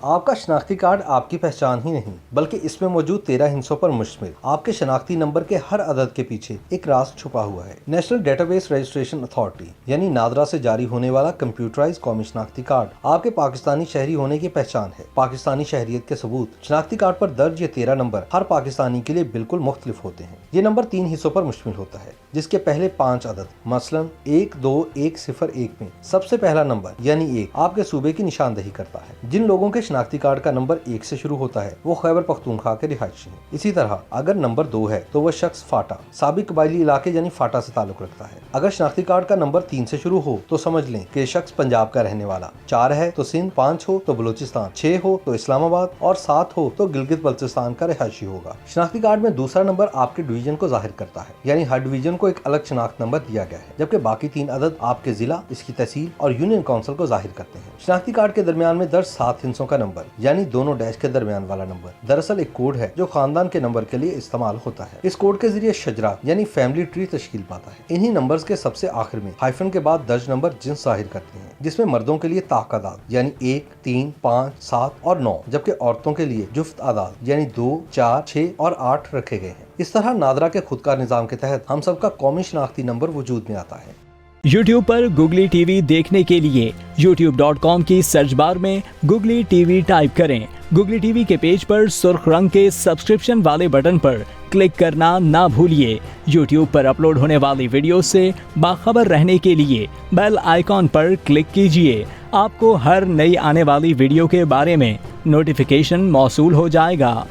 आपका शनाख्ती कार्ड आपकी पहचान ही नहीं बल्कि इसमें मौजूद 13 हिस्सों पर मुश्तमिल। आपके शनाख्ती नंबर के हर अदद के पीछे एक राज छुपा हुआ है। नेशनल डेटाबेस रजिस्ट्रेशन अथॉरिटी यानी नादरा से जारी होने वाला कंप्यूटराइज कौमी शनाख्ती कार्ड आपके पाकिस्तानी शहरी होने की पहचान है। पाकिस्तानी शहरियत के सबूत शनाख्ती कार्ड पर दर्ज ये 13 नंबर हर पाकिस्तानी के लिए बिल्कुल मुख्तलिफ होते हैं। ये नंबर 3 हिस्सों पर मुश्तमिल होता है, जिसके पहले 5 अदद मसलन 1, 2, 1, 0, 1 में सबसे पहला नंबर यानी 1 आपके सूबे की निशानदही करता है। जिन लोगों के शनाख्ती कार्ड का नंबर 1 से शुरू होता है वो खैबर पख्तूनख्वा के रिहायशी हैं। इसी तरह अगर नंबर 2 है तो वह शख्स फाटा साबिक कबायली इलाके यानी फाटा से ताल्लुक रखता है। अगर शनाख्ती कार्ड का नंबर 3 से शुरू हो तो समझ लें कि शख्स पंजाब का रहने वाला। 4 है तो सिंध, 5 हो तो बलूचिस्तान, 6 हो तो इस्लामाबाद और 7 हो तो गिलगित बल्तिस्तान का रिहायशी होगा। शनाख्ती कार्ड में दूसरा नंबर आपके डिवीजन को जाहिर करता है, यानी हर डिवीजन को एक अलग शनाख्त नंबर दिया गया है, जबकि बाकी 3 अदद आपके जिला, इसकी तहसील और यूनियन काउंसिल को जाहिर करते हैं। शनाख्ती कार्ड के दरमियान में दर्ज 7 हिस्सों का नंबर यानी दोनों डैश के दरमियान वाला नंबर दरअसल एक कोड है जो खानदान के नंबर के लिए इस्तेमाल होता है। इस कोड के जरिए शजरा यानी फैमिली ट्री तश्कील पाता है। इन्हीं नंबर्स के सबसे आखिर में हाइफन के बाद दर्ज नंबर जिन्स जाहिर करते हैं, जिसमें मर्दों के लिए ताक आदाद यानी 1, 3, 5, 7 और 9, जबकि औरतों के लिए जुफ्त आदाद यानी 2, 4, 6 और 8 रखे गए हैं। इस तरह नादरा के खुदकार निज़ाम के तहत हम सबका कौमी शनाख्ती नंबर वजूद में आता है। YouTube पर गुगली टीवी देखने के लिए youtube.com की सर्च बार में गुगली टीवी टाइप करें। गुगली टीवी के पेज पर सुर्ख रंग के सब्सक्रिप्शन वाले बटन पर क्लिक करना ना भूलिए। YouTube पर अपलोड होने वाली वीडियो से बाखबर रहने के लिए बेल आइकॉन पर क्लिक कीजिए। आपको हर नई आने वाली वीडियो के बारे में नोटिफिकेशन मौसूल हो जाएगा।